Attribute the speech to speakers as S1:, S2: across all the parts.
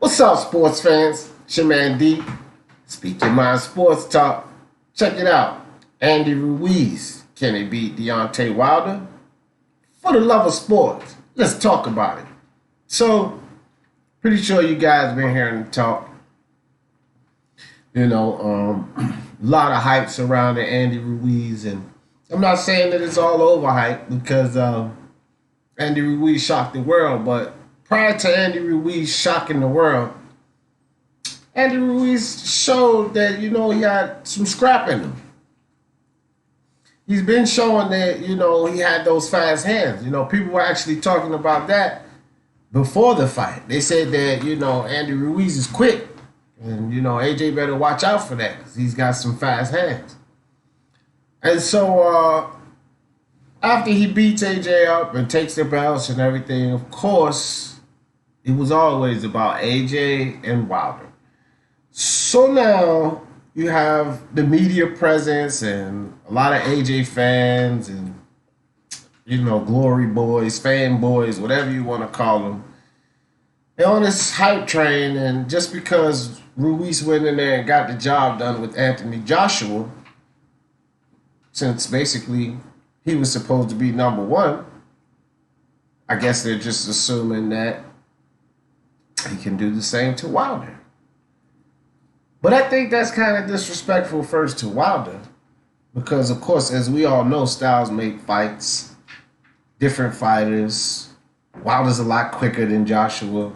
S1: What's up, sports fans? It's your man D. Speak Your Mind Sports Talk. Check it out. Andy Ruiz. Can he beat Deontay Wilder? For the love of sports, let's talk about it. So, pretty sure you guys been hearing the talk. A lot of hype surrounding Andy Ruiz, and I'm not saying that it's all overhyped because Andy Ruiz shocked the world, but prior to Andy Ruiz shocking the world, Andy Ruiz showed that, he had some scrap in him. He's been showing that, he had those fast hands. People were actually talking about that before the fight. They said that, Andy Ruiz is quick. And, AJ better watch out for that because he's got some fast hands. And so after he beats AJ up and takes the belts and everything, of course, it was always about AJ and Wilder. So now you have the media presence and a lot of AJ fans and, glory boys, fanboys, whatever you want to call them. They're on this hype train, and just because Ruiz went in there and got the job done with Anthony Joshua, since basically he was supposed to be number one, I guess they're just assuming that he can do the same to Wilder. But I think that's kind of disrespectful first to Wilder because, of course, as we all know, styles make fights, different fighters. Wilder's a lot quicker than Joshua,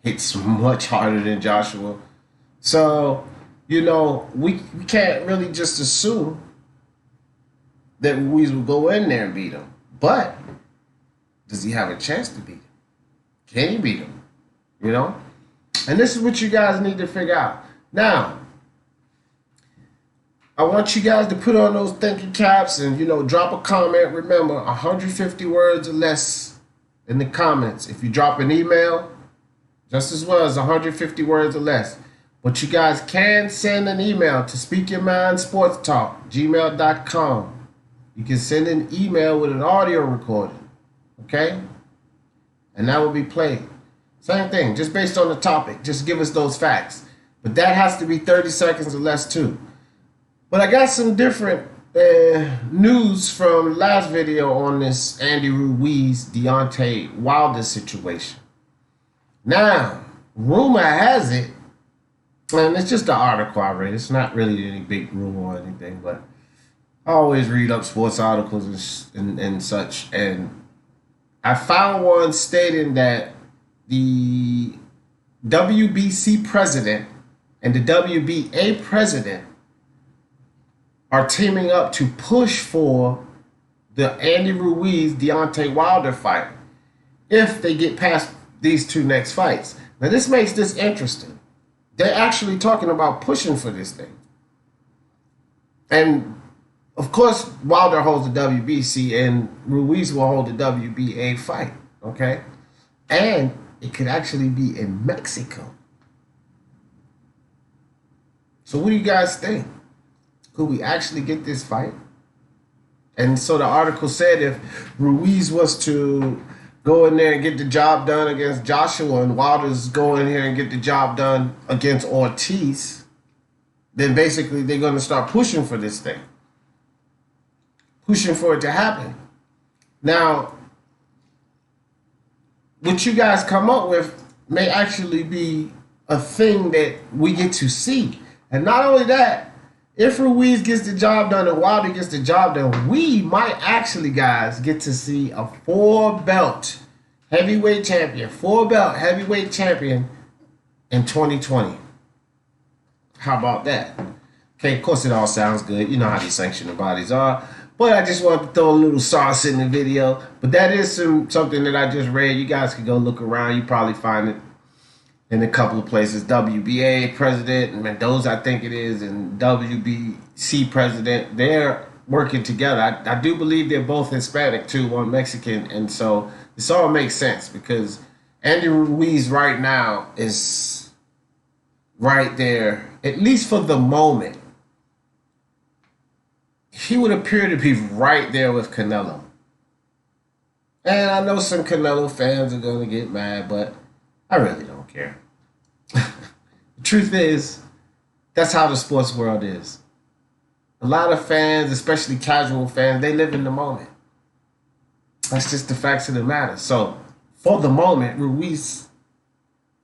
S1: hits much harder than Joshua. So, we can't really just assume that Ruiz will go in there and beat him. But does he have a chance to beat him? Can he beat him? And this is what you guys need to figure out. Now, I want you guys to put on those thinking caps and, drop a comment. Remember, 150 words or less in the comments. If you drop an email, just as well as 150 words or less. But you guys can send an email to speakyourmindsportstalk@gmail.com. You can send an email with an audio recording, okay? And that will be played. Same thing, just based on the topic. Just give us those facts. But that has to be 30 seconds or less too. But I got some different news from last video on this Andy Ruiz, Deontay Wilder situation. Now, rumor has it, and it's just an article I read. It's not really any big rumor or anything, but I always read up sports articles and such. And I found one stating that the WBC president and the WBA president are teaming up to push for the Andy Ruiz Deontay Wilder fight if they get past these two next fights. Now this makes this interesting. They're actually talking about pushing for this thing. And of course Wilder holds the WBC and Ruiz will hold the WBA fight. Okay? And it could actually be in Mexico. So what do you guys think? Could we actually get this fight? And so the article said if Ruiz was to go in there and get the job done against Joshua and Wilder's go in here and get the job done against Ortiz, then basically they're going to start pushing for this thing. Pushing for it to happen. Now, what you guys come up with may actually be a thing that we get to see. And not only that, if Ruiz gets the job done and Wilder gets the job done, we might actually, guys, get to see a four-belt heavyweight champion in 2020. How about that? Okay, of course it all sounds good. You know how these sanctioning bodies are. But I just wanted to throw a little sauce in the video. But that is something that I just read. You guys can go look around. You probably find it in a couple of places. WBA president, Mendoza, I think it is, and WBC president, they're working together. I do believe they're both Hispanic too, one Mexican, and so this all makes sense because Andy Ruiz right now is right there, at least for the moment. He would appear to be right there with Canelo. And I know some Canelo fans are going to get mad, but I really don't care. The truth is, that's how the sports world is. A lot of fans, especially casual fans, they live in the moment. That's just the facts of the matter. So, for the moment, Ruiz,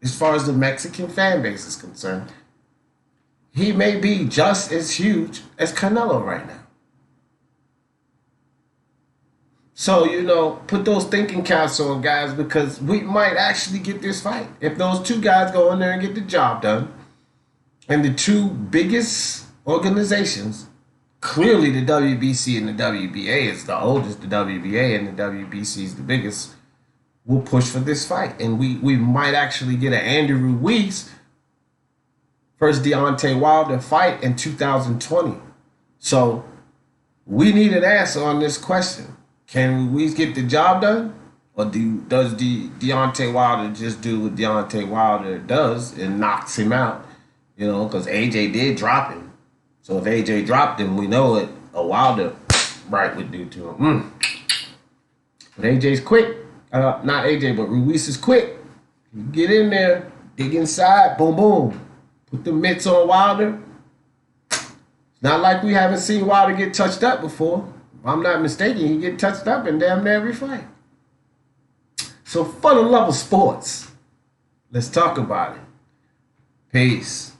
S1: as far as the Mexican fan base is concerned, he may be just as huge as Canelo right now. So, put those thinking caps on, guys, because we might actually get this fight. If those two guys go in there and get the job done, and the two biggest organizations, clearly the WBC and the WBA is the oldest, the WBA and the WBC is the biggest, will push for this fight. And we might actually get an Andy Ruiz versus Deontay Wilder fight in 2020. So we need an answer on this question. Can Ruiz get the job done? Or does Deontay Wilder just do what Deontay Wilder does and knocks him out? Because AJ did drop him. So if AJ dropped him, we know what a Wilder right would do to him. But AJ's quick. Not AJ, but Ruiz is quick. You get in there, dig inside, boom, boom. Put the mitts on Wilder. It's not like we haven't seen Wilder get touched up before. If I'm not mistaken, he get touched up in damn near every fight. So for the love of sports, let's talk about it. Peace.